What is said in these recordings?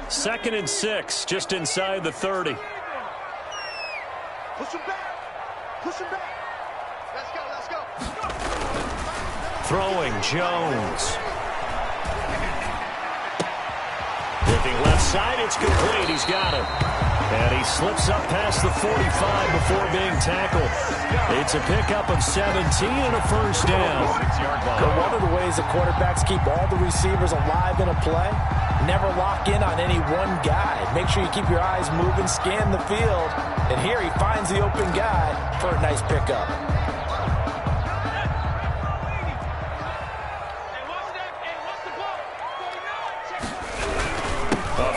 2nd and 6, just inside the 30. Push him back. Push him back. Let's go. Throwing Jones. Looking left side, it's complete. He's got it. And he slips up past the 45 before being tackled. It's a pickup of 17 and a first down. But one of the ways that quarterbacks keep all the receivers alive in a play, never lock in on any one guy. Make sure you keep your eyes moving, scan the field. And here he finds the open guy for a nice pickup.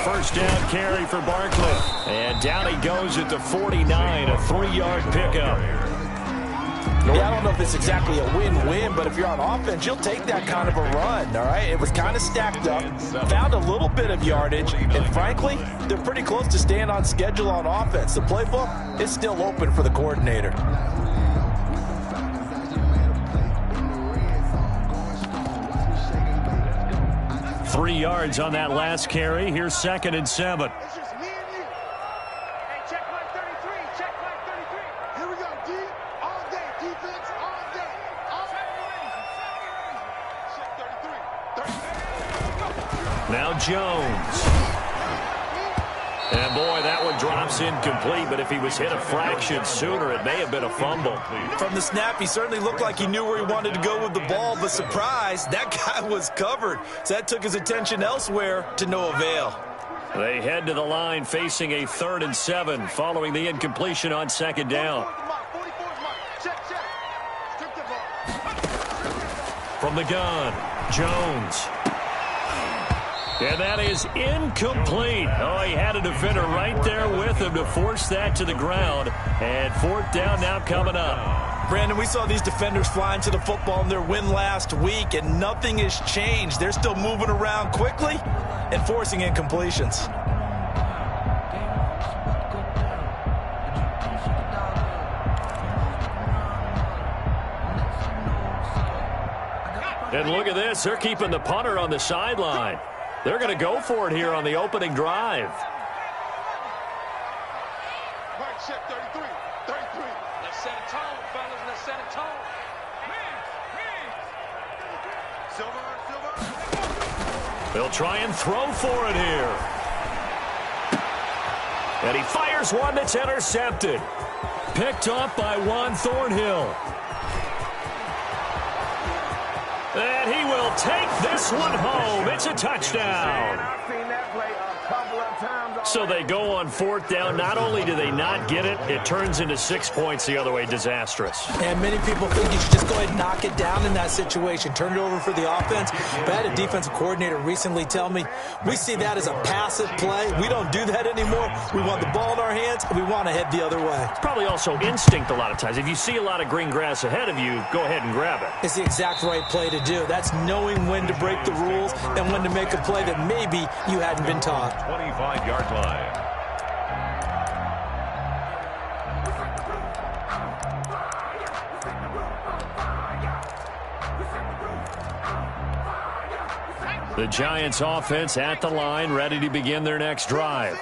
First down carry for Barkley. And down he goes at the 49, a 3-yard pickup. Yeah, I don't know if it's exactly a win-win, but if you're on offense, you'll take that kind of a run, all right? It was kind of stacked up, found a little bit of yardage, and frankly, they're pretty close to staying on schedule on offense. The playbook is still open for the coordinator. 3 yards on that last carry. Here's 2nd and 7. It's just me and you. Hey, check mark 33. Check mark 33. Here we go, D. All day. Defense, all day. All day. Check 33. Now Jones. And boy, that one drops incomplete, but if he was hit a fraction sooner, it may have been a fumble. From the snap, he certainly looked like he knew where he wanted to go with the ball, but surprise, that guy was covered. So that took his attention elsewhere to no avail. They head to the line facing a 3rd and 7 following the incompletion on 2nd down. From the gun, Jones. And that is incomplete. Oh, he had a defender right there with him to force that to the ground. And 4th down now coming up. Brandon, we saw these defenders flying to the football in their win last week, and nothing has changed. They're still moving around quickly and forcing incompletions. And look at this. They're keeping the punter on the sideline. They're going to go for it here on the opening drive. Right, check 33. 33. Let's set a tone, fellas. Let's set a tone. Silver. They'll try and throw for it here. And he fires one that's intercepted. Picked up by Juan Thornhill. And he will take this one home. It's a touchdown. So they go on 4th down. Not only do they not get it, it turns into 6 points the other way. Disastrous. And many people think you should just go ahead and knock it down in that situation. Turn it over for the offense. But I had a defensive coordinator recently tell me, we see that as a passive play. We don't do that anymore. We want the ball in our hands, and we want to head the other way. It's probably also instinct a lot of times. If you see a lot of green grass ahead of you, go ahead and grab it. It's the exact right play to do. That's knowing when to break the rules and when to make a play that maybe you hadn't been taught. 25-yard line. The Giants offense at the line, ready to begin their next drive.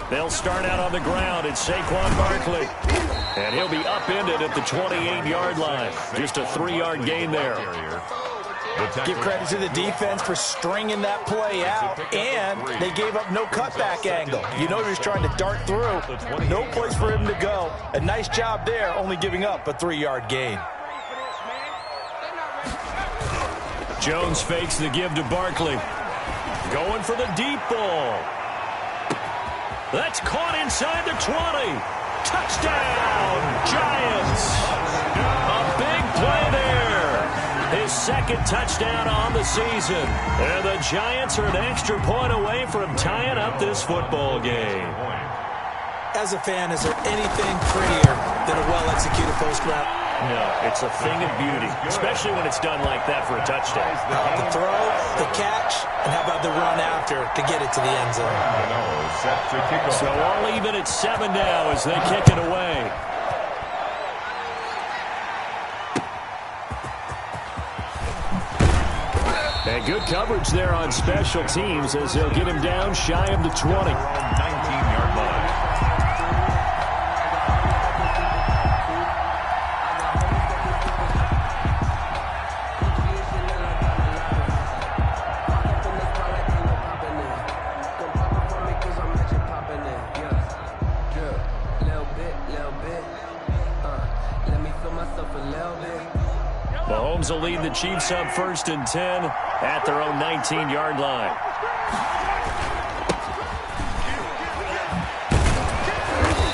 They'll start out on the ground. It's Saquon Barkley. And he'll be upended at the 28-yard line. Just a 3-yard gain there. Give credit to the defense for stringing that play out, and they gave up no cutback angle. You know he was trying to dart through. No place for him to go. A nice job there, only giving up a 3-yard gain. Jones fakes the give to Barkley. Going for the deep ball. That's caught inside the 20. Touchdown, Giants. A big play there. His 2nd touchdown on the season. And the Giants are an extra point away from tying up this football game. As a fan, is there anything prettier than a well-executed post route? No, it's a thing of beauty, especially when it's done like that for a touchdown. The throw, the catch, and how about the run after to get it to the end zone? So all even at 7 now as they kick it away. Good coverage there on special teams as they'll get him down shy of the 20. 19-yard line. Mahomes will lead the Chiefs up 1st and 10 at their own 19-yard line.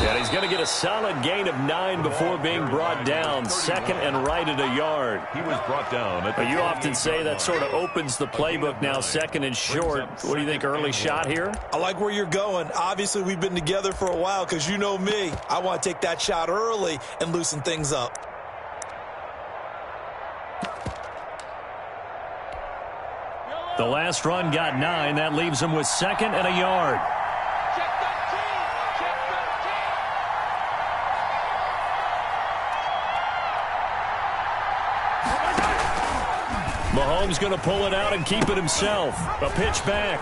And he's going to get a solid gain of 9 before being brought down. 2nd and right at a yard. He was brought down. But you often say that sort of opens the playbook now, 2nd and short. What do you think, early shot here? I like where you're going. Obviously, we've been together for a while because you know me. I want to take that shot early and loosen things up. The last run got 9. That leaves him with 2nd and a yard. Mahomes going to pull it out and keep it himself. A pitch back.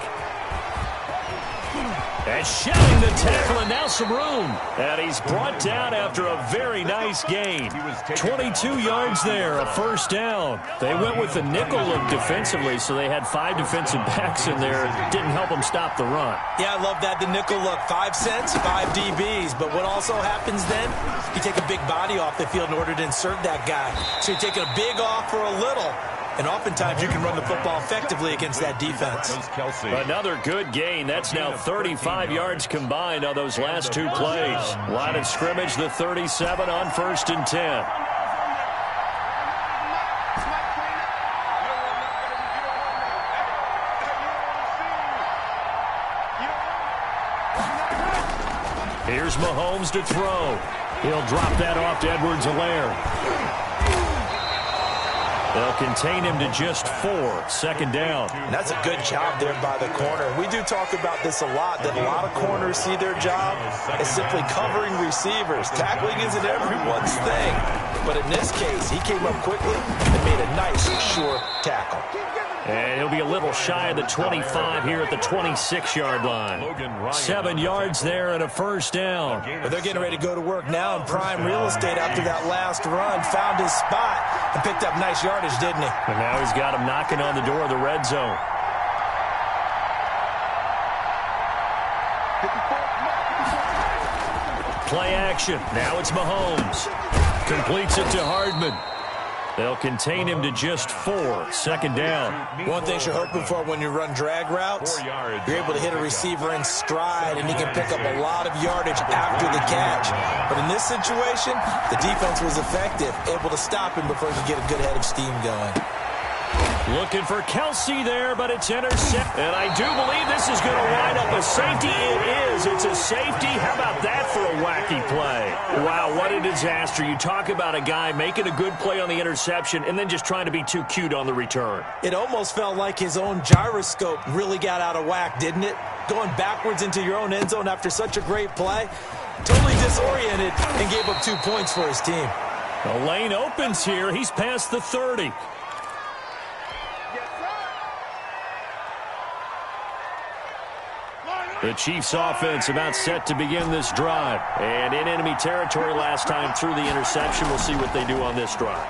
And shedding the tackle, and now some room. And he's brought down after a very nice gain. 22 yards there, a 1st down. They went with the nickel look defensively, so they had 5 defensive backs in there. Didn't help them stop the run. Yeah, I love that, the nickel look. 5 cents, 5 DBs. But what also happens then, you take a big body off the field in order to insert that guy. So you're taking a big off for a little. And oftentimes you can run the football effectively against that defense. Another good gain. That's now 35 yards combined on those last 2 plays. Line of scrimmage, the 37 on 1st and 10. Here's Mahomes to throw. He'll drop that off to Edwards-Helaire. They'll contain him to just 4, 2nd down. And that's a good job there by the corner. We do talk about this a lot, that a lot of corners see their job as simply covering receivers. Tackling isn't everyone's thing. But in this case, he came up quickly and made a nice, sure tackle. And he'll be a little shy of the 25 here at the 26-yard line. 7 yards there and a 1st down. But they're getting ready to go to work now in prime real estate after that last run. Found his spot and picked up nice yardage, didn't he? And now he's got him knocking on the door of the red zone. Play action. Now it's Mahomes. Completes it to Hardman. They'll contain him to just 4, 2nd down. One thing you're hoping for when you run drag routes, you're able to hit a receiver in stride, and he can pick up a lot of yardage after the catch. But in this situation, the defense was effective, able to stop him before he could get a good head of steam going. Looking for Kelsey there, but it's intercepted. And I do believe this is going to wind up a safety. It is. It's a safety. How about that for a wacky play? Wow, what a disaster. You talk about a guy making a good play on the interception and then just trying to be too cute on the return. It almost felt like his own gyroscope really got out of whack, didn't it? Going backwards into your own end zone after such a great play. Totally disoriented and gave up 2 points for his team. The lane opens here. He's past the 30. The Chiefs offense about set to begin this drive. And in enemy territory last time through the interception. We'll see what they do on this drive.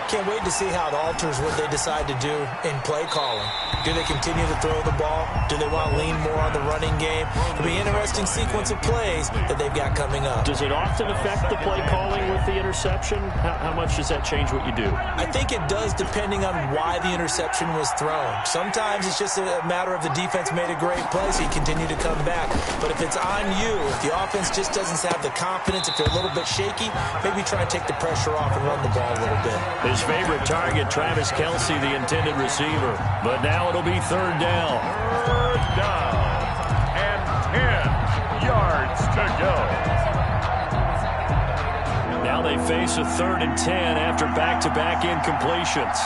Can't wait to see how it alters what they decide to do in play calling. Do they continue to throw the ball? Do they want to lean more on the running game? It'll be an interesting sequence of plays that they've got coming up. Does it often affect the play calling with the interception? How much does that change what you do? I think it does, depending on why the interception was thrown. Sometimes it's just a matter of the defense made a great play, so you continue to come back. But if it's on you, if the offense just doesn't have the confidence, if they're a little bit shaky, maybe try and take the pressure off and run the ball a little bit. His favorite target, Travis Kelsey, the intended receiver. But now it'll be 3rd down. 3rd down. And 10 yards to go. Now they face a 3rd and 10 after back-to-back incompletions.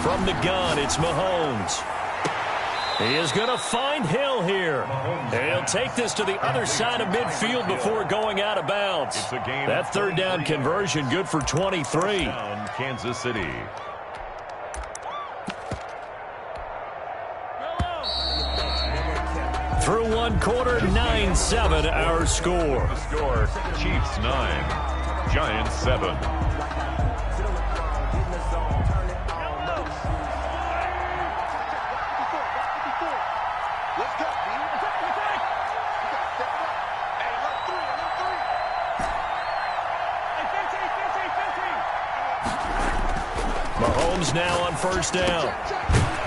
From the gun, it's Mahomes. He is going to find Hill. still here. And he'll take this to the other side of midfield before going out of bounds. That third down conversion good for 23. Down, Kansas City. Through one quarter, 9-7 our score. The score, Chiefs 9, Giants 7. Mahomes now on first down.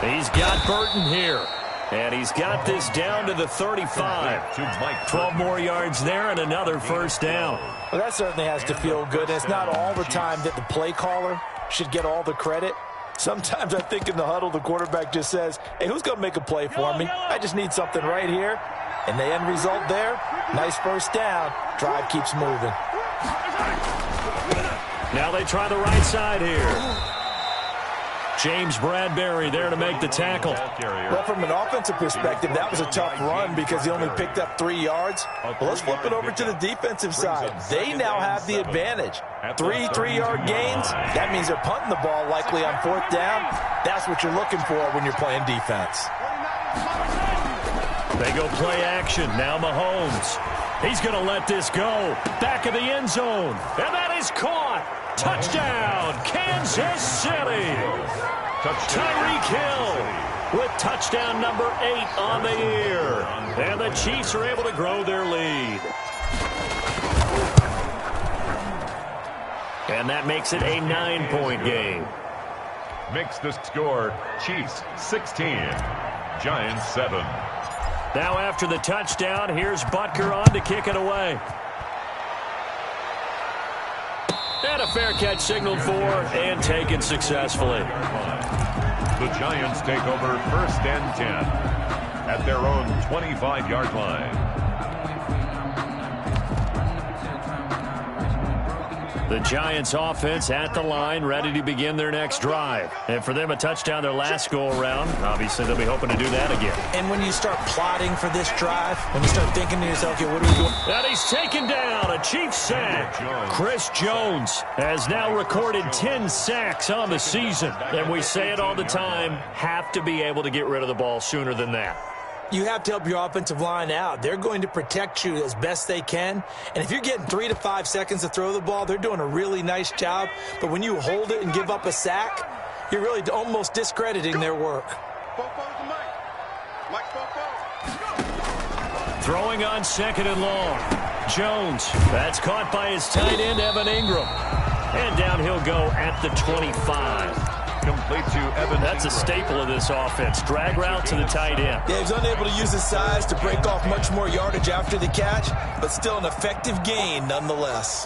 He's got Burton here. And he's got this down to the 35. 12 more yards there and another first down. Well, that certainly has to feel good. And it's not all the time that the play caller should get all the credit. Sometimes I think in the huddle, the quarterback just says, hey, who's going to make a play for me? I just need something right here. And the end result there, nice first down. Drive keeps moving. Now they try the right side here. James Bradbury there to make the tackle. Well, from an offensive perspective, that was a tough run because he only picked up 3 yards. Well, let's flip it over to the defensive side. They now have the advantage. 3 3-yard gains. That means they're punting the ball likely on fourth down. That's what you're looking for when you're playing defense. They go play action. Now Mahomes. He's going to let this go. Back of the end zone. And that is caught. Touchdown, Kansas City. Tyreek Hill with touchdown number 8 on the year. And the Chiefs are able to grow their lead. And that makes it a 9-point game. Makes the score Chiefs 16, Giants 7. Now after the touchdown, here's Butker on to kick it away. And a fair catch signaled for and taken successfully. The Giants take over 1st and 10 at their own 25-yard line. The Giants offense at the line, ready to begin their next drive. And for them, a touchdown their last go-around. Obviously, they'll be hoping to do that again. And when you start plotting for this drive, when you start thinking to yourself, okay, what are we doing? And he's taken down, a Chiefs sack. Chris Jones has now recorded 10 sacks on the season. And we say it all the time, have to be able to get rid of the ball sooner than that. You have to help your offensive line out. They're going to protect you as best they can. And if you're getting 3 to 5 seconds to throw the ball, they're doing a really nice job. But when you hold it and give up a sack, you're really almost discrediting their work. Throwing on 2nd and long. Jones, that's caught by his tight end, Evan Ingram. And down he'll go at the 25. Complete to Evan. That's a staple of this offense. Drag route to the tight end. Yeah, he's unable to use his size to break off much more yardage after the catch, but still an effective gain nonetheless.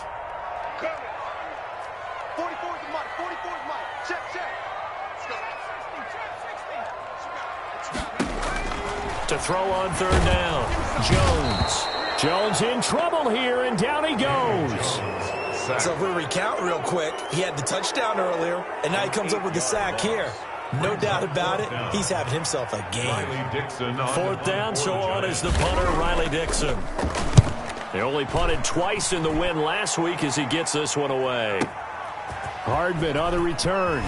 44 is the mic. 44 is the mic. Check. To throw on 3rd down. Jones in trouble here, and down he goes. So if we recount real quick, he had the touchdown earlier, and now he comes up with the sack here. No doubt about it, he's having himself a game. 4th down, so on is the punter, Riley Dixon. They only punted twice in the win last week as he gets this one away. Hardman on the return.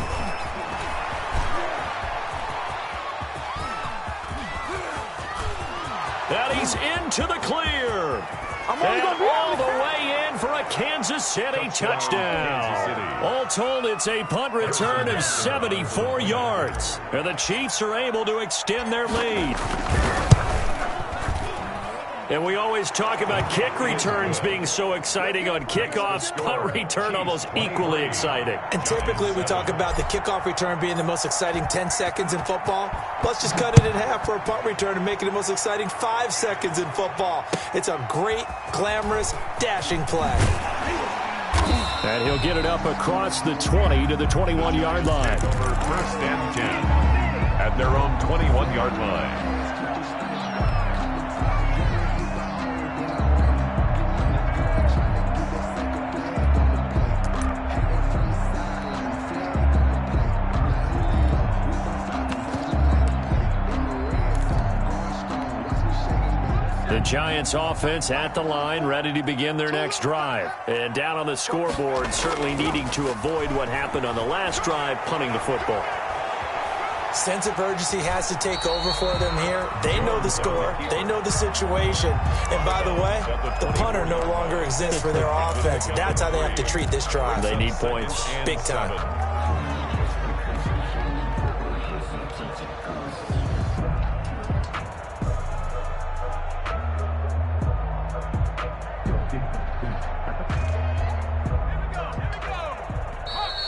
And he's into the clear. And all the way in for a Kansas City touchdown. All told, it's a punt return of 74 yards. And the Chiefs are able to extend their lead. And we always talk about kick returns being so exciting on kickoffs. Punt return almost equally exciting. And typically we talk about the kickoff return being the most exciting 10 seconds in football. Let's just cut it in half for a punt return and make it the most exciting 5 seconds in football. It's a great, glamorous, dashing play. And he'll get it up across the 20 to the 21-yard line. Over 1st and 10 at their own 21-yard line. The Giants offense at the line, ready to begin their next drive. And down on the scoreboard, certainly needing to avoid what happened on the last drive, punting the football. Sense of urgency has to take over for them here. They know the score. They know the situation. And by the way, the punter no longer exists for their offense. That's how they have to treat this drive. They need points. Big time.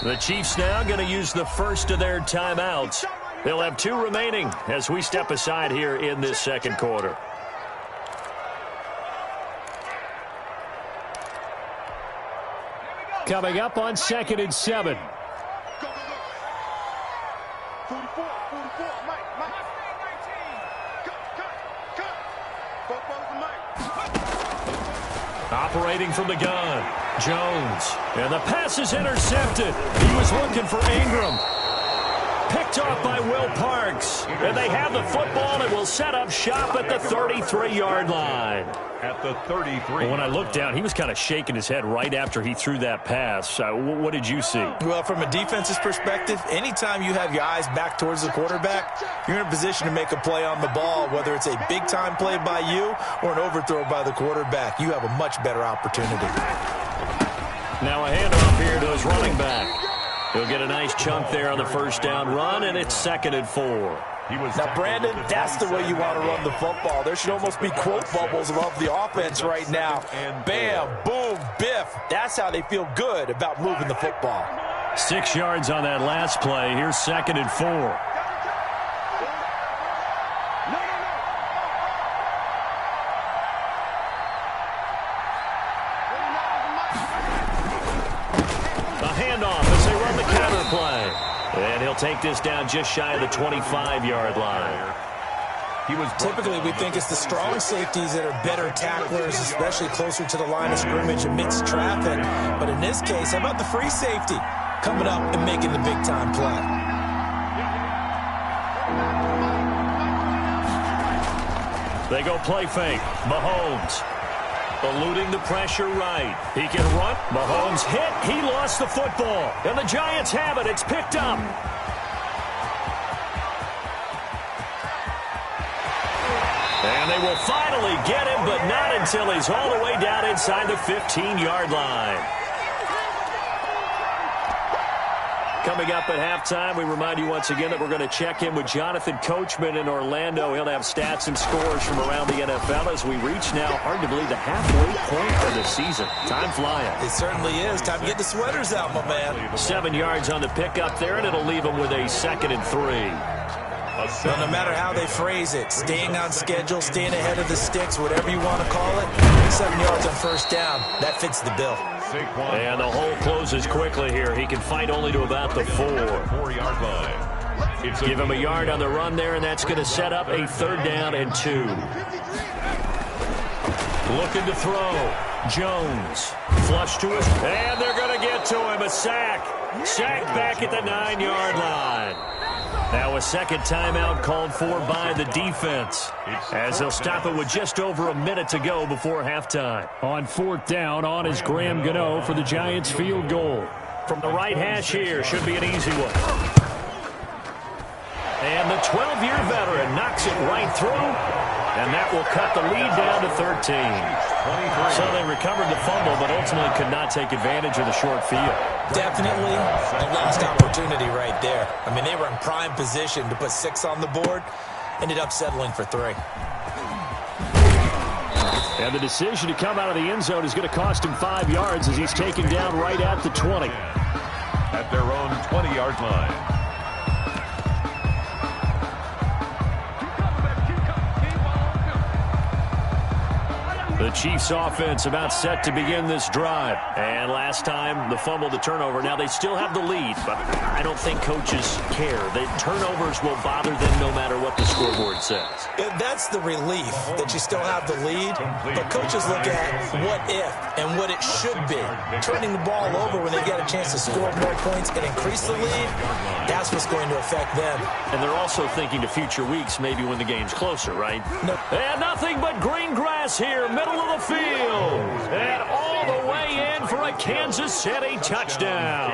The Chiefs now going to use the first of their timeouts. They'll have 2 remaining as we step aside here in this second quarter. Coming up on 2nd and 7. Go, go, go. 44, Mike. Cut. Operating from the gun, Jones. And the pass is intercepted. He was looking for Ingram. Picked off by Will Parks. And they have the football and will set up shop at the 33-yard line. At the 33. When I looked down, he was kind of shaking his head right after he threw that pass. What did you see? Well, from a defense's perspective, anytime you have your eyes back towards the quarterback, you're in a position to make a play on the ball, whether it's a big-time play by you or an overthrow by the quarterback. You have a much better opportunity. Now a handoff here to his running back. He'll get a nice chunk there on the first down run, and it's 2nd and 4. Now, Brandon, that's the way you want to run the football. There should almost be quote bubbles above the offense right now. Bam, boom, biff. That's how they feel good about moving the football. 6 yards on that last play. Here's 2nd and 4. Play. And he'll take this down just shy of the 25-yard line. Typically, we think it's the strong safeties that are better tacklers, especially closer to the line of scrimmage amidst traffic. But in this case, how about the free safety coming up and making the big-time play? They go play fake. Mahomes eluding the pressure right. He can run. Mahomes hit. He lost the football. And the Giants have it. It's picked up. And they will finally get him, but not until he's all the way down inside the 15-yard line. Coming up at halftime, we remind you once again that we're going to check in with Jonathan Coachman in Orlando. He'll have stats and scores from around the NFL as we reach now, hard to believe, the halfway point of the season. Time flying. It certainly is. Time to get the sweaters out, my man. 7 yards on the pickup there, and it'll leave him with a 2nd and 3. Well, no matter how they phrase it, staying on schedule, staying ahead of the sticks, whatever you want to call it, 7 yards on first down, that fits the bill. And the hole closes quickly here. He can fight only to about the 4-yard line. Give him a yard on the run there, and that's going to set up a 3rd down and 2. Looking to throw. Jones. Flush to his. And they're going to get to him. A sack. Sack back at the 9-yard line. Now a second timeout called for by the defense, as they'll stop it with just over a minute to go before halftime. On 4th down, on is Graham Gano for the Giants field goal. From the right hash here, should be an easy one. And the 12-year veteran knocks it right through, and that will cut the lead down to 13. So they recovered the fumble, but ultimately could not take advantage of the short field. Definitely a lost opportunity right there. I mean, they were in prime position to put 6 on the board, ended up settling for 3. And the decision to come out of the end zone is going to cost him 5 yards as he's taken down right at the 20. At their own 20-yard line. The The Chiefs offense about set to begin this drive. And last time, the fumble, the turnover. Now they still have the lead, but I don't think coaches care. The turnovers will bother them no matter what the scoreboard says. That's the relief that you still have the lead, but coaches look at what if and what it should be. Turning the ball over when they get a chance to score more points and increase the lead, that's what's going to affect them. And they're also thinking to future weeks, maybe when the game's closer, right? No. And nothing but green grass here, middle of the field. And all the way in for a Kansas City touchdown.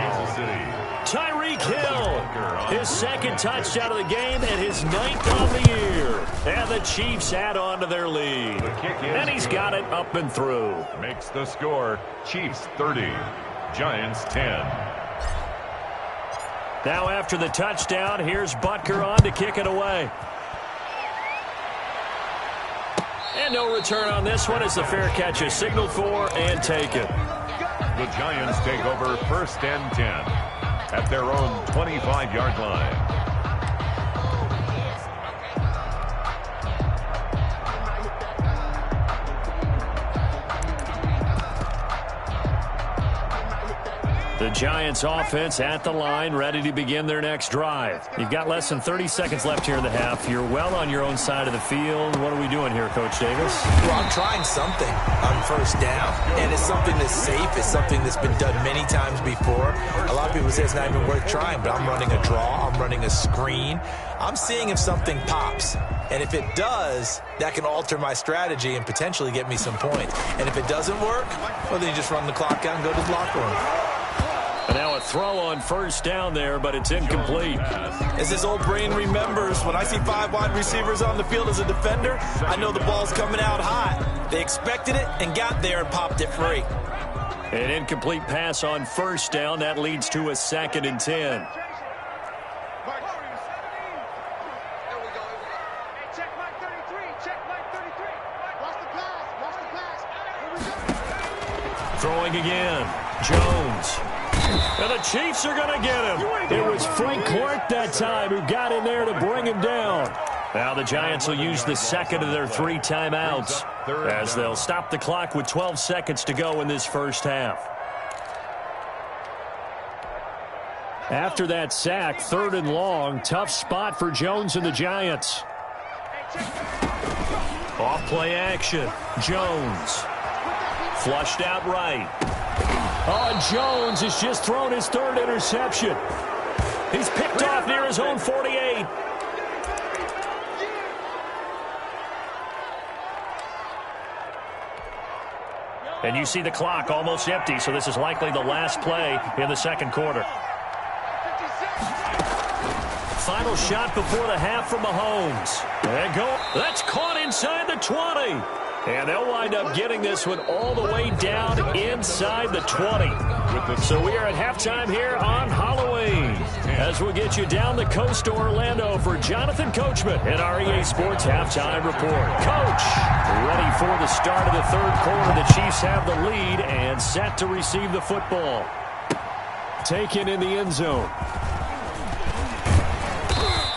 Tyreek Hill, his second touchdown of the game and his 9th on the year. And the Chiefs add on to their lead. And he's got it up and through. Makes the score Chiefs 30, Giants 10. Now after the touchdown, here's Butker on to kick it away. And no return on this one as the fair catch is signaled for and taken. The Giants take over 1st and 10 at their own 25-yard line. The Giants offense at the line, ready to begin their next drive. You've got less than 30 seconds left here in the half. You're well on your own side of the field. What are we doing here, Coach Davis? Well, I'm trying something on 1st down, and it's something that's safe. It's something that's been done many times before. A lot of people say it's not even worth trying, but I'm running a draw. I'm running a screen. I'm seeing if something pops. And if it does, that can alter my strategy and potentially get me some points. And if it doesn't work, well, then you just run the clock out and go to the locker room. And now a throw on 1st down there, but it's incomplete. As this old brain remembers, when I see 5 wide receivers on the field as a defender, I know the ball's coming out hot. They expected it and got there and popped it free. An incomplete pass on 1st down. That leads to a 2nd and 10. Throwing again. Jones. And the Chiefs are going to get him. It was Frank Clark that time who got in there to bring him down. Now the Giants will use the 2nd of their 3 timeouts as they'll stop the clock with 12 seconds to go in this 1st half. After that sack, 3rd and long, tough spot for Jones and the Giants. Off play action. Jones. Flushed out right. Oh, Jones has just thrown his 3rd interception. He's picked off near his own 48. And you see the clock almost empty, so this is likely the last play in the 2nd quarter. Final shot before the half from Mahomes. And go. That's caught inside the 20. And they'll wind up getting this one all the way down inside the 20. So we are at halftime here on Halloween as we'll get you down the coast to Orlando for Jonathan Coachman at our EA Sports Halftime Report. Coach, ready for the start of the 3rd quarter. The Chiefs have the lead and set to receive the football. Taken in the end zone.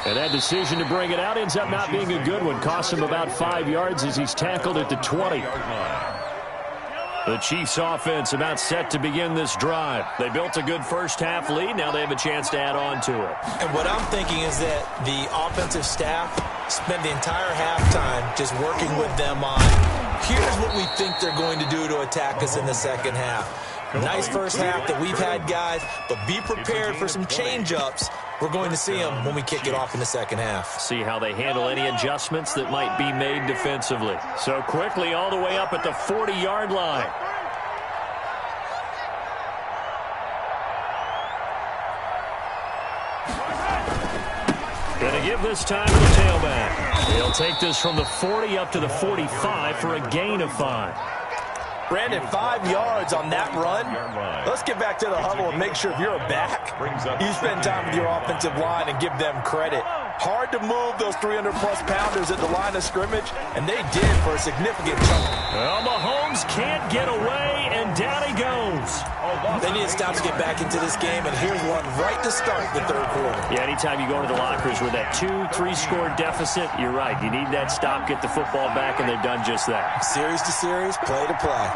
And that decision to bring it out ends up not being a good one. Costs him about 5 yards as he's tackled at the 20. The Chiefs offense about set to begin this drive. They built a good 1st half lead. Now they have a chance to add on to it. And what I'm thinking is that the offensive staff spent the entire halftime just working with them on, here's what we think they're going to do to attack us in the 2nd half. Nice 1st half that we've had, guys, but be prepared for some change-ups. We're going to see them when we kick it off in the 2nd half. See how they handle any adjustments that might be made defensively. So quickly all the way up at the 40-yard line. Going to give this time to the tailback. He'll take this from the 40 up to the 45 for a gain of 5. Brandon, 5 yards on that run. Let's get back to the huddle and make sure if you're a back, you spend time with your offensive line and give them credit. Hard to move those 300-plus pounders at the line of scrimmage, and they did for a significant chunk. Well, Mahomes can't get away, and down he goes. They need to stop to get back into this game, and here's one right to start the third quarter. Yeah, anytime you go into the lockers with that 2-3-score deficit, you're right. You need that stop, get the football back, and they've done just that. Series to series, play to play.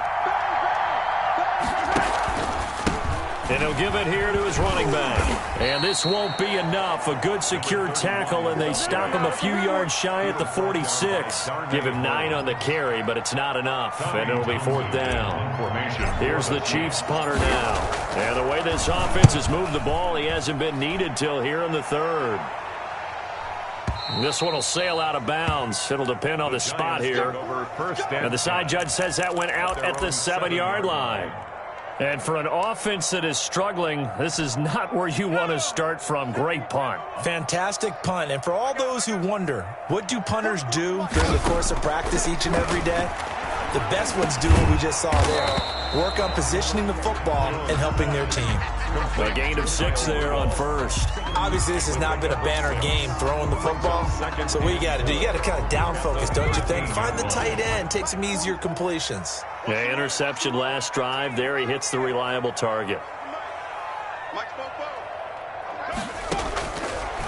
And he'll give it here to his running back. And this won't be enough. A good secure tackle, and they stop him a few yards shy at the 46. Give him 9 on the carry, but it's not enough. And it'll be 4th down. Here's the Chiefs punter now. And the way this offense has moved the ball, he hasn't been needed till here in the 3rd. This one will sail out of bounds. It'll depend on the spot here. And the side judge says that went out at the 7-yard line. And for an offense that is struggling, this is not where you want to start from. Great punt. Fantastic punt. And for all those who wonder, what do punters do during the course of practice each and every day? The best ones do what we just saw there. Work on positioning the football and helping their team. A gain of 6 there on 1st. Obviously, this has not been a banner game throwing the football. So what you got to do, you got to kind of down focus, don't you think? Find the tight end, take some easier completions. Yeah, interception last drive. There he hits the reliable target.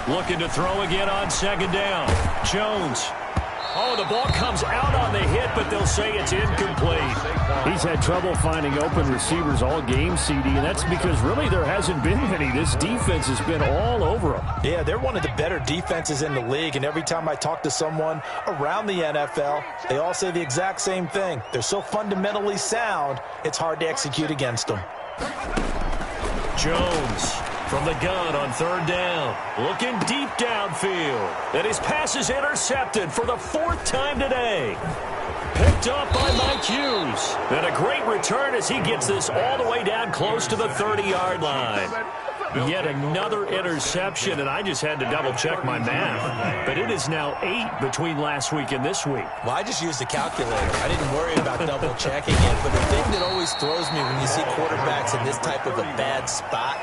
Looking to throw again on 2nd down. Jones. Oh, the ball comes out on the hit, but they'll say it's incomplete. He's had trouble finding open receivers all game, CD, and that's because really there hasn't been any. This defense has been all over them. Yeah, they're one of the better defenses in the league, and every time I talk to someone around the NFL, they all say the exact same thing. They're so fundamentally sound, it's hard to execute against them. Jones from the gun on 3rd down. Looking deep downfield. And his pass is intercepted for the 4th time today. Picked up by Mike Hughes. And a great return as he gets this all the way down close to the 30-yard line. Yet another interception, and I just had to double-check my math. But it is now 8 between last week and this week. Well, I just used a calculator. I didn't worry about double-checking it. But the thing that always throws me when you see quarterbacks in this type of a bad spot,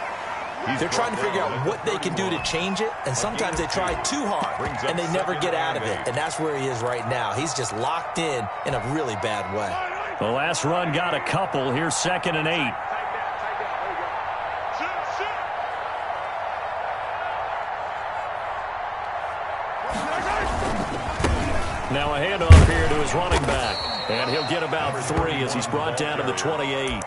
they're trying to figure out what they can do to change it, and sometimes they try too hard, and they never get out of it. And that's where he is right now. He's just locked in a really bad way. The last run got a couple. Here's 2nd and 8. Now a handoff here to his running back. And he'll get about 3 as he's brought down to the 28.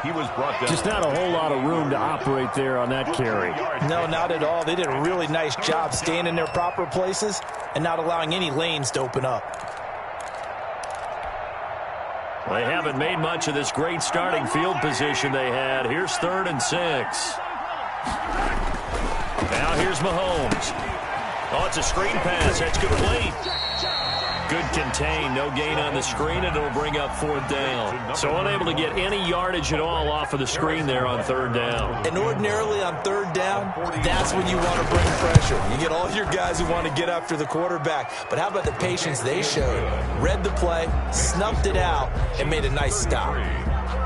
He was brought down. Just not a whole lot of room to operate there on that carry. No, not at all. They did a really nice job staying in their proper places and not allowing any lanes to open up. They haven't made much of this great starting field position they had. Here's 3rd and 6. Now here's Mahomes. Oh, it's a screen pass. That's complete. Good contain, no gain on the screen, and it'll bring up 4th down. So unable to get any yardage at all off of the screen there on 3rd down. And ordinarily on 3rd down, that's when you want to bring pressure. You get all your guys who want to get after the quarterback. But how about the patience they showed? Read the play, snuffed it out, and made a nice stop.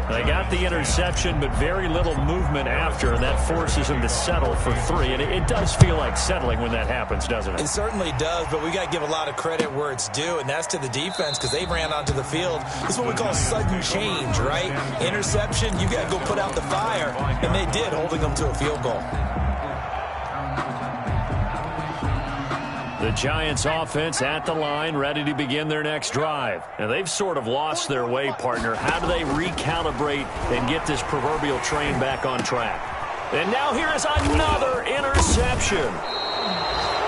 They got the interception, but very little movement after, and that forces him to settle for 3. And it does feel like settling when that happens, doesn't it? It certainly does, but we got to give a lot of credit where it's due, and that's to the defense because they ran onto the field. This is what we call sudden change, right? Interception, you got to go put out the fire, and they did, holding them to a field goal. The Giants offense at the line, ready to begin their next drive. And they've sort of lost their way, partner. How do they recalibrate and get this proverbial train back on track? And now here is another interception.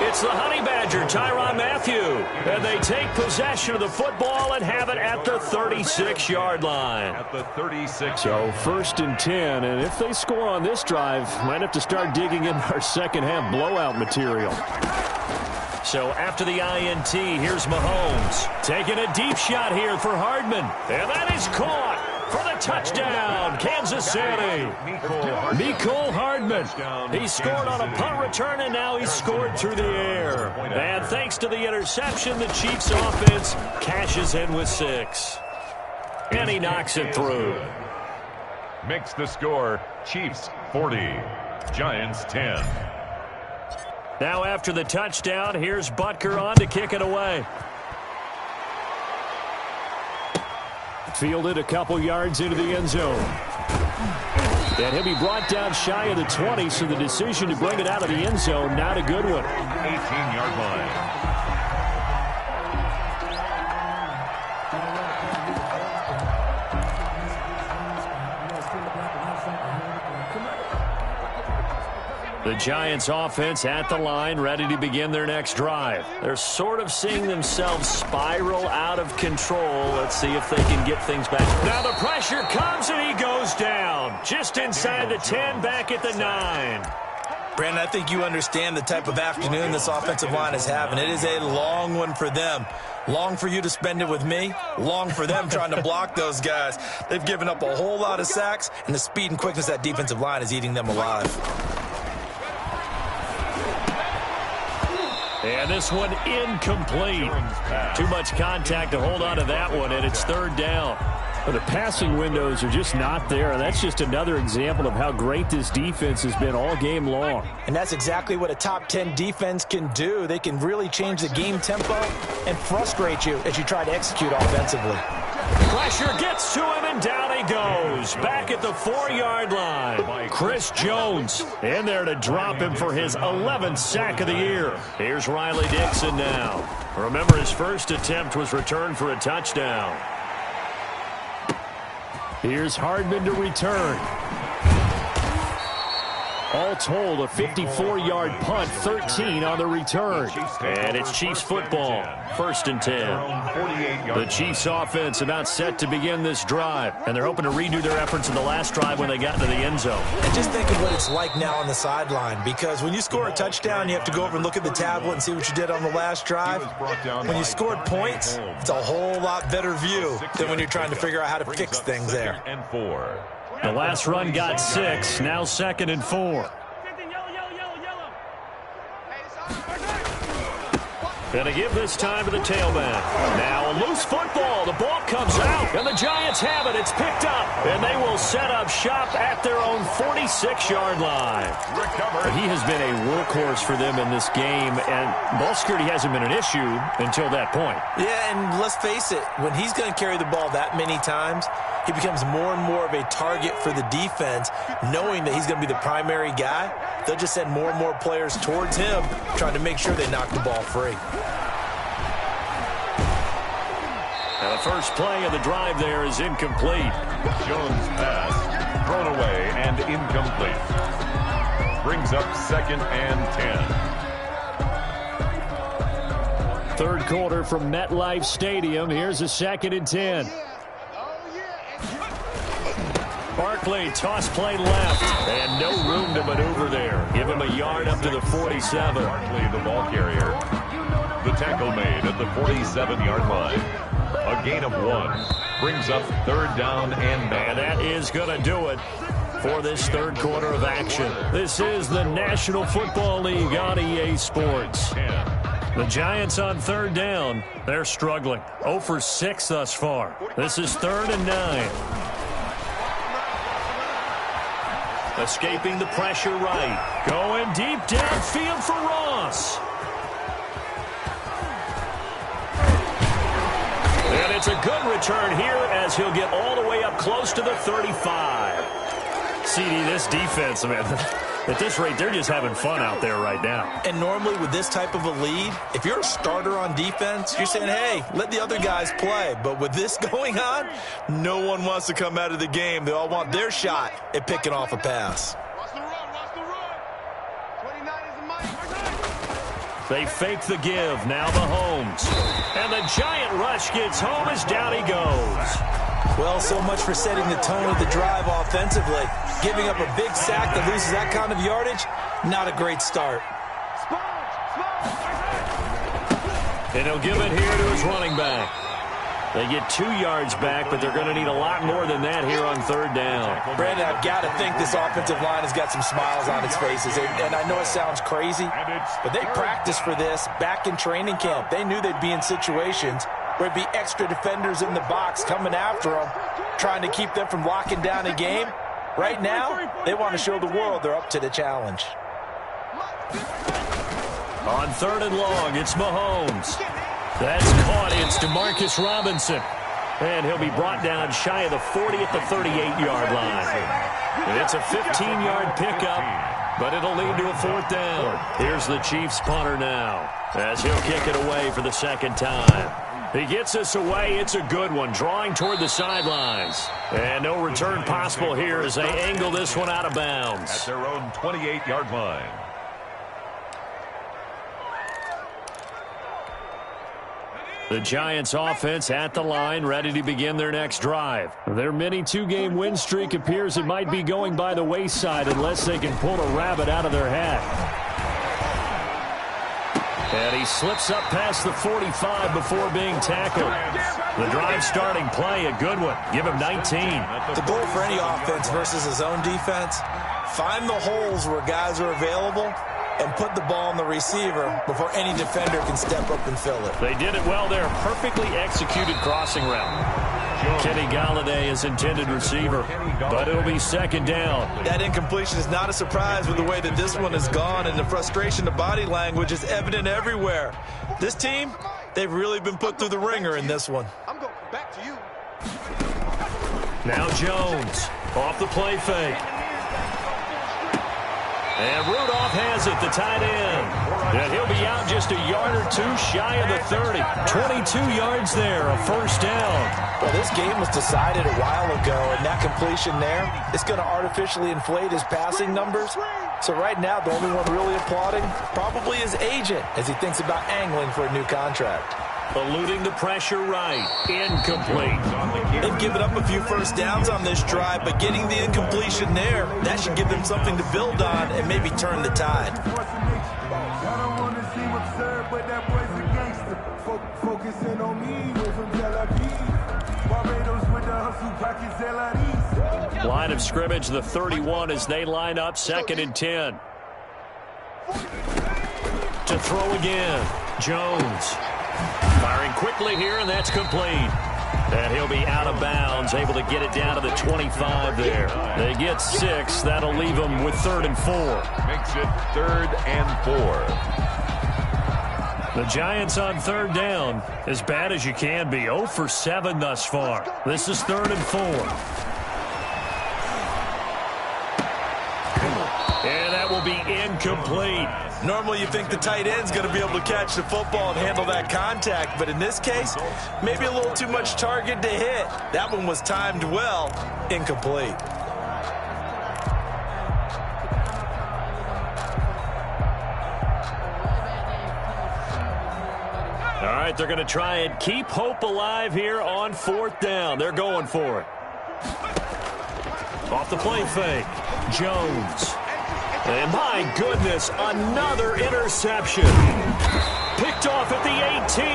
It's the Honey Badger, Tyrann Mathieu. And they take possession of the football and have it at the 36-yard line. At the 36. So 1st and 10, and if they score on this drive, might have to start digging in our second-half blowout material. So after the INT, here's Mahomes. Taking a deep shot here for Hardman. And that is caught for the touchdown, Kansas City. Mecole Hardman. He scored on a punt return, and now he's scored through the air. And thanks to the interception, the Chiefs offense cashes in with 6. And he knocks it through. Makes the score Chiefs 40, Giants 10. Now after the touchdown, here's Butker on to kick it away. Fielded a couple yards into the end zone. And he'll be brought down shy of the 20, so the decision to bring it out of the end zone, not a good one. 18-yard line. The Giants offense at the line, ready to begin their next drive. They're sort of seeing themselves spiral out of control. Let's see if they can get things back. Now the pressure comes and he goes down. Just inside the 10, back at the 9. Brandon, I think you understand the type of afternoon this offensive line is having. It is a long one for them. Long for you to spend it with me. Long for them trying to block those guys. They've given up a whole lot of sacks, and the speed and quickness of that defensive line is eating them alive. And this one incomplete. Too much contact to hold on to that one, and it's third down. Well, the passing windows are just not there, and that's just another example of how great this defense has been all game long. And that's exactly what a top 10 defense can do. They can really change the game tempo and frustrate you as you try to execute offensively. Pressure gets to him, and down he goes. Back at the 4-yard line. Chris Jones in there to drop him for his 11th sack of the year. Here's Riley Dixon now. Remember, his first attempt was returned for a touchdown. Here's Hardman to return. All told, a 54-yard punt, 13 on the return. And it's Chiefs football, 1st and 10. The Chiefs offense about set to begin this drive, and they're hoping to redo their efforts in the last drive when they got into the end zone. And just think of what it's like now on the sideline, because when you score a touchdown, you have to go over and look at the tablet and see what you did on the last drive. When you scored points, it's a whole lot better view than when you're trying to figure out how to fix things there. The last run got 6, now 2nd and 4. Going to give this time to the tailback. Now a loose football. The ball comes out, and the Giants have it. It's picked up, and they will set up shop at their own 46-yard line. He has been a workhorse for them in this game, and ball security hasn't been an issue until that point. Yeah, and let's face it, when he's going to carry the ball that many times, he becomes more and more of a target for the defense, knowing that he's going to be the primary guy. They'll just send more and more players towards him, trying to make sure they knock the ball free. And the first play of the drive there is incomplete. Jones' pass thrown away and incomplete. Brings up 2nd and 10. Third quarter from MetLife Stadium. Here's a 2nd and 10. Barkley, toss play left, and no room to maneuver there. Give him a yard up to the 47. Barkley, the ball carrier. The tackle made at the 47-yard line. A gain of 1. Brings up 3rd down and 9. And that is going to do it for this third quarter of action. This is the National Football League on EA Sports. The Giants on 3rd down. They're struggling. 0 for 6 thus far. This is 3rd and 9. Escaping the pressure right. Going deep downfield for Ross. And it's a good return here as he'll get all the way up close to the 35. CD, this defense, man, at this rate, they're just having fun out there right now. And normally with this type of a lead, if you're a starter on defense, you're saying, hey, let the other guys play. But with this going on, no one wants to come out of the game. They all want their shot at picking off a pass. They fake the give. Now Mahomes. And the giant rush gets home as down he goes. Well, so much for setting the tone of the drive offensively. Giving up a big sack that loses that kind of yardage, not a great start. And he'll give it here to his running back. They get 2 yards back, but they're going to need a lot more than that here on 3rd down. Brandon, I've got to think this offensive line has got some smiles on its faces. And I know it sounds crazy, but they practiced for this back in training camp. They knew they'd be in situations where there'd be extra defenders in the box coming after them, trying to keep them from locking down a game. Right now, they want to show the world they're up to the challenge. On 3rd and long, it's Mahomes. That's caught. It's DeMarcus Robinson. And he'll be brought down shy of the 40 at the 38-yard line. And it's a 15-yard pickup, but it'll lead to a 4th down. Here's the Chiefs punter now, as he'll kick it away for the 2nd time. He gets us away. It's a good one, drawing toward the sidelines. And no return possible here as they angle this one out of bounds. At their own 28-yard line. The Giants offense at the line, ready to begin their next drive. Their mini 2-game win streak appears it might be going by the wayside unless they can pull a rabbit out of their hat. And he slips up past the 45 before being tackled. The drive starting play, a good one. Give him 19. The goal for any offense versus his own defense, find the holes where guys are available and put the ball on the receiver before any defender can step up and fill it. They did it well there. Perfectly executed crossing route. Kenny Galladay is intended receiver, but it'll be 2nd down. That incompletion is not a surprise with the way that this one has gone, and the frustration, the body language is evident everywhere. This team, they've really been put through the ringer in this one. I'm going back to you. Now Jones off the play fake. And Rudolph has it, the tight end. And he'll be out just a yard or 2 shy of the 30. 22 yards there, a 1st down. Well, this game was decided a while ago, and that completion there is going to artificially inflate his passing numbers. So right now, the only one really applauding probably his agent as he thinks about angling for a new contract. Eluding the pressure right. Incomplete. They've given up a few 1st downs on this drive, but getting the incompletion there, that should give them something to build on and maybe turn the tide. Line of scrimmage, the 31 as they line up 2nd and 10. To throw again, Jones. Firing quickly here, and that's complete. And he'll be out of bounds, able to get it down to the 25 there. They get 6. That'll leave them with 3rd and 4. Makes it 3rd and 4. The Giants on 3rd down, as bad as you can be. 0 for 7 thus far. This is 3rd and 4. And that will be incomplete. Normally you think the tight end's going to be able to catch the football and handle that contact, but in this case, maybe a little too much target to hit. That one was timed well, incomplete. All right, they're going to try and keep hope alive here on 4th down. They're going for it. Off the play fake, Jones. And my goodness, another interception. Picked off at the 18.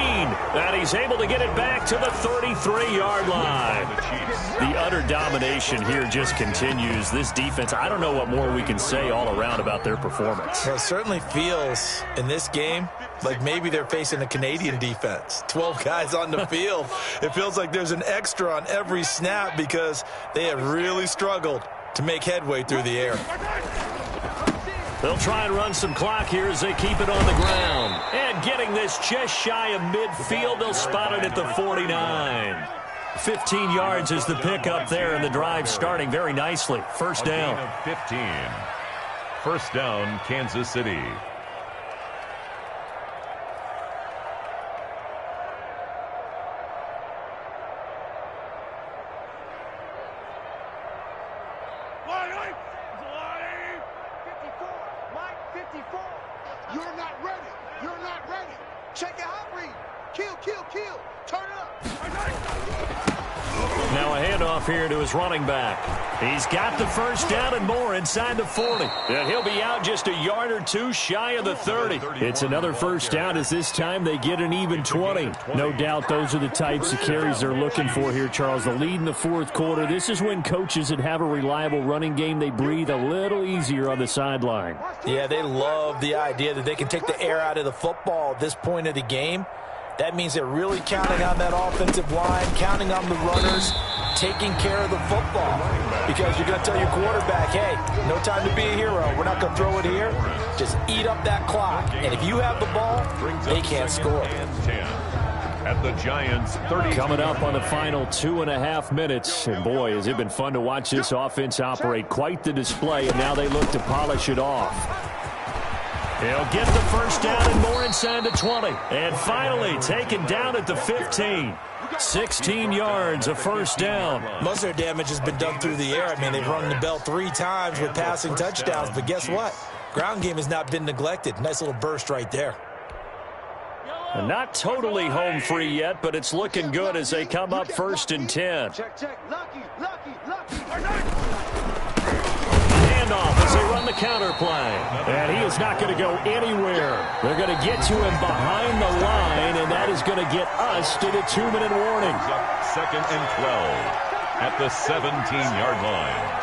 And he's able to get it back to the 33-yard line. The utter domination here just continues. This defense, I don't know what more we can say all around about their performance. Well, it certainly feels in this game like maybe they're facing a Canadian defense. 12 guys on the field. It feels like there's an extra on every snap because they have really struggled to make headway through the air. They'll try and run some clock here as they keep it on the ground. And getting this just shy of midfield, they'll spot it at the 49. 15 yards is the pickup there, and the drive starting very nicely. 1st down. A gain of 15. 1st down, Kansas City. You're not ready. You're not ready. Check your hot read. Kill, kill, kill. Turn it up. Now a handoff here to his running back. He's got the 1st down and more inside the 40. And he'll be out just a yard or 2 shy of the 30. It's another 1st down as this time they get an even 20. No doubt those are the types of carries they're looking for here, Charles. The lead in the 4th quarter. This is when coaches that have a reliable running game, they breathe a little easier on the sideline. Yeah, they love the idea that they can take the air out of the football at this point of the game. That means they're really counting on that offensive line, counting on the runners, taking care of the football. Because you're going to tell your quarterback, hey, no time to be a hero. We're not going to throw it here. Just eat up that clock. And if you have the ball, they can't score. At the Giants, 30. Coming up on the final 2.5 minutes. And boy, has it been fun to watch this offense operate. Quite the display, and now they look to polish it off. He'll get the first down and more inside the 20. And finally taken down at the 15. 16 yards, a first down. Most of their damage has been done through the air. I mean, they've rung the bell 3 times with passing touchdowns. But guess what? Ground game has not been neglected. Nice little burst right there. And not totally home free yet, but it's looking good as they come up first and 10. Check. Lucky. Handoff as they run the counter play. And he is not going to go anywhere. They're going to get to him behind the line, and that is going to get us to the 2-minute warning. Second and 12 at the 17-yard line.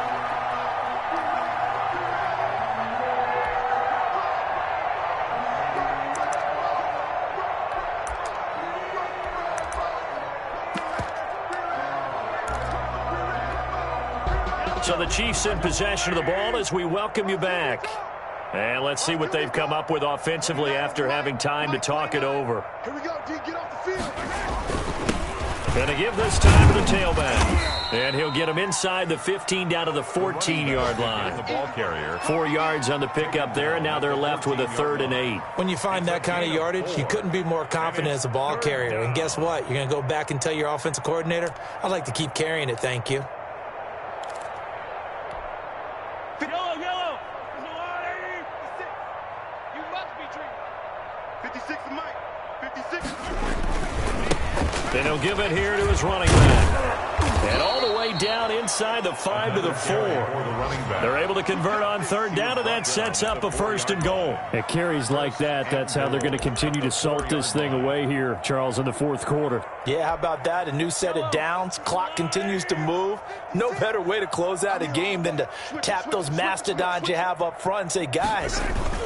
So the Chiefs in possession of the ball as we welcome you back. And let's see what they've come up with offensively after having time to talk it over. Here we go, D. Get off the field. Going to give this time to the tailback. And he'll get him inside the 15 down to the 14-yard line. The ball carrier. 4 yards on the pickup there, and now they're left with a 3rd and 8. When you find that kind of yardage, you couldn't be more confident as a ball carrier. And guess what? You're going to go back and tell your offensive coordinator, I'd like to keep carrying it, thank you. Yellow. You must be treated. 56 to Mike. 56. Then he'll give it here to his running back. And all the way down inside the 5 to the 4. They're able to convert on 3rd down, and that sets up a 1st and goal. At carries like that, that's how they're going to continue to salt this thing away here, Charles, in the 4th quarter. Yeah, how about that? A new set of downs. Clock continues to move. No better way to close out a game than to tap those mastodons you have up front and say, guys,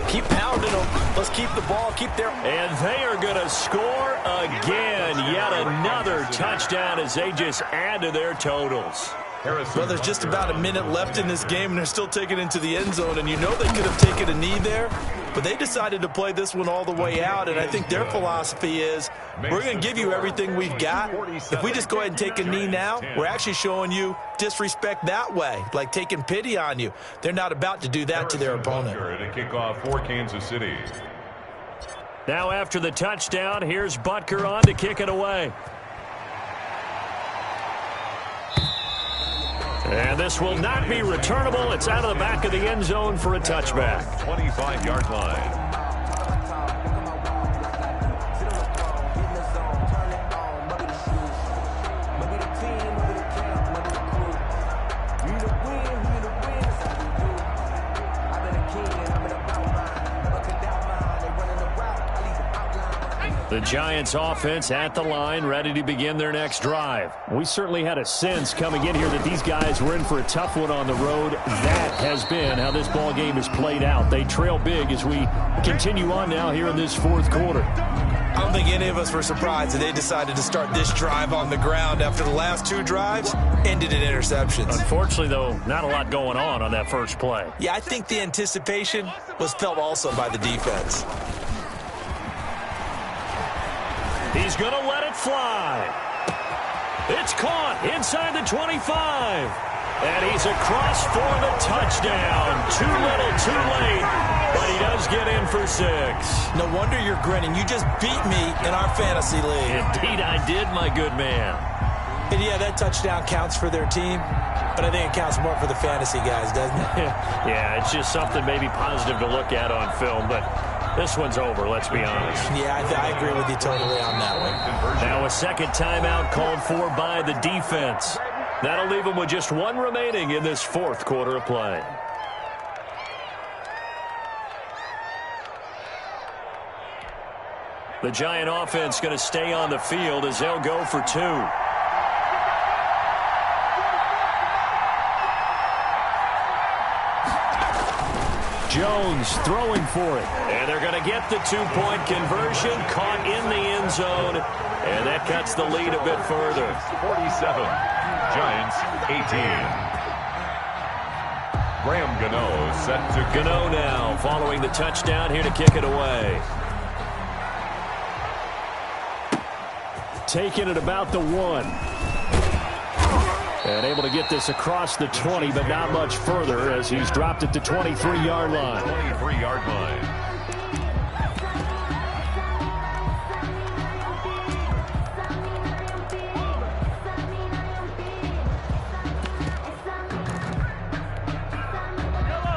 keep pounding them. Let's keep the ball, keep their... And they are going to score again. Yet another touchdown as they just add to their totals. Well, there's just about a minute left in this game, and they're still taking it into the end zone. And you know they could have taken a knee there, but they decided to play this one all the way out. And I think their philosophy is, we're going to give you everything we've got. If we just go ahead and take a knee now, we're actually showing you disrespect that way, like taking pity on you. They're not about to do that to their opponent. To kick off for Kansas City. Now after the touchdown, here's Butker on to kick it away. And this will not be returnable. It's out of the back of the end zone for a touchback. 25-yard line. The Giants offense at the line, ready to begin their next drive. We certainly had a sense coming in here that these guys were in for a tough one on the road. That has been how this ball game has played out. They trail big as we continue on now here in this 4th quarter. I don't think any of us were surprised that they decided to start this drive on the ground after the last 2 drives ended in interceptions. Unfortunately, though, not a lot going on that first play. Yeah, I think the anticipation was felt also by the defense. He's going to let it fly. It's caught inside the 25. And he's across for the touchdown. Too little, too late. But he does get in for 6. No wonder you're grinning. You just beat me in our fantasy league. Indeed I did, my good man. And yeah, that touchdown counts for their team. But I think it counts more for the fantasy guys, doesn't it? Yeah, it's just something maybe positive to look at on film. But this one's over, let's be honest. Yeah, I agree with you totally on that one. Now a second timeout called for by the defense. That'll leave them with just 1 remaining in this 4th quarter of play. The Giant offense going to stay on the field as they'll go for 2. Jones throwing for it. And they're going to get the 2-point conversion, caught in the end end zone, and that cuts the lead a bit further. 47, Giants 18. Graham Gano set to Gano now following the touchdown here to kick it away. Taking it about the 1. And able to get this across the 20, but not much further as he's dropped it to 23-yard line. 23-yard line.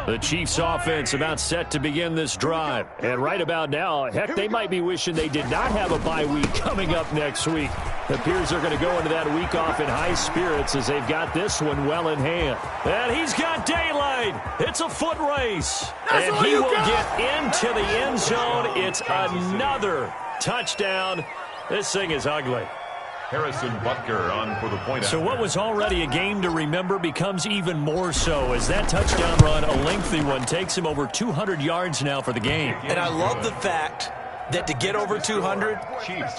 The Chiefs offense about set to begin this drive. And right about now, heck, they might be wishing they did not have a bye week coming up next week. It appears they're going to go into that week off in high spirits as they've got this one well in hand. And he's got daylight. It's a foot race. And he will get into the end zone. It's another touchdown. This thing is ugly. Harrison Butker on for the point. So what was already a game to remember becomes even more so as that touchdown run, a lengthy one, takes him over 200 yards now for the game. And I love the fact that to get over 200,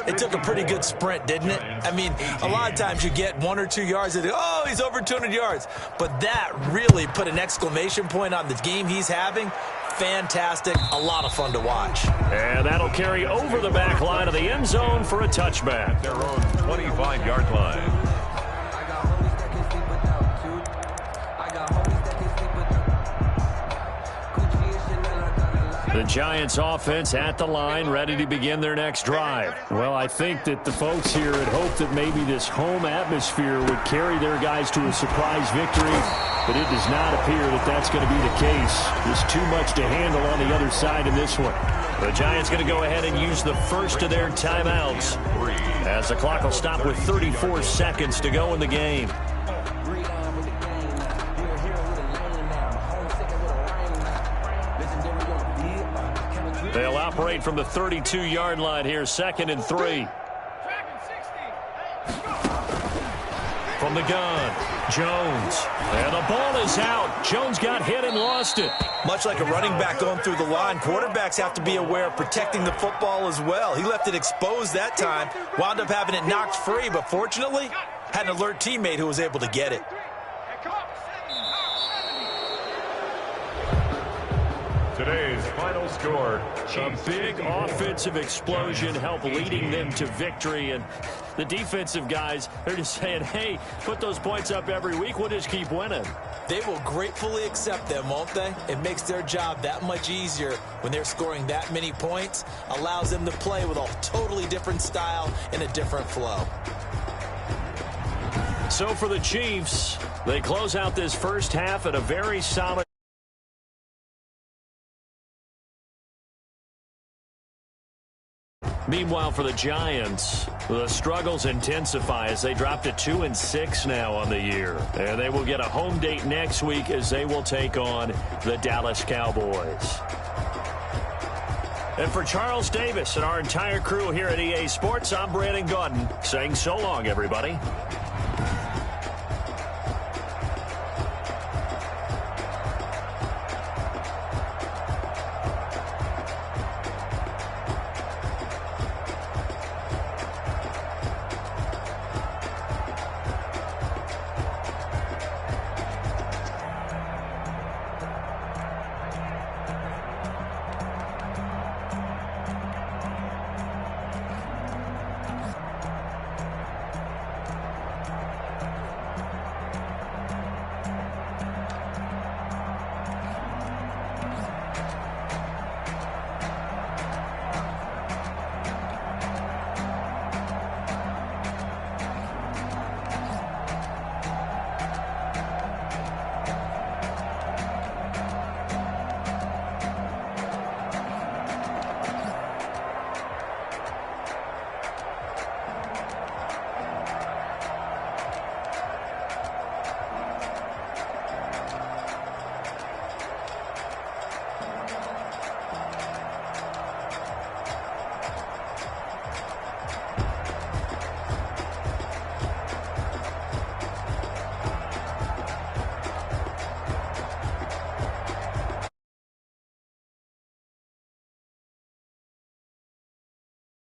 it took a pretty good sprint, didn't it? I mean, a lot of times you get 1 or 2 yards and, oh, he's over 200 yards. But that really put an exclamation point on the game he's having. Fantastic. A lot of fun to watch. And that'll carry over the back line of the end zone for a touchback. Their own 25-yard line. The Giants offense at the line, ready to begin their next drive. Well, I think that the folks here had hoped that maybe this home atmosphere would carry their guys to a surprise victory, but it does not appear that that's going to be the case. There's too much to handle on the other side in this one. The Giants going to go ahead and use the first of their timeouts as the clock will stop with 34 seconds to go in the game. They'll operate from the 32-yard line here, 2nd and 3. From the gun, Jones. And the ball is out. Jones got hit and lost it. Much like a running back going through the line, quarterbacks have to be aware of protecting the football as well. He left it exposed that time, wound up having it knocked free, but fortunately had an alert teammate who was able to get it. Today's final score. A big offensive explosion helped leading them to victory. And the defensive guys, they're just saying, hey, put those points up every week. We'll just keep winning. They will gratefully accept them, won't they? It makes their job that much easier when they're scoring that many points. Allows them to play with a totally different style and a different flow. So for the Chiefs, they close out this first half at a very solid. Meanwhile, for the Giants, the struggles intensify as they drop to 2-6 now on the year. And they will get a home date next week as they will take on the Dallas Cowboys. And for Charles Davis and our entire crew here at EA Sports, I'm Brandon Gaudin saying so long, everybody.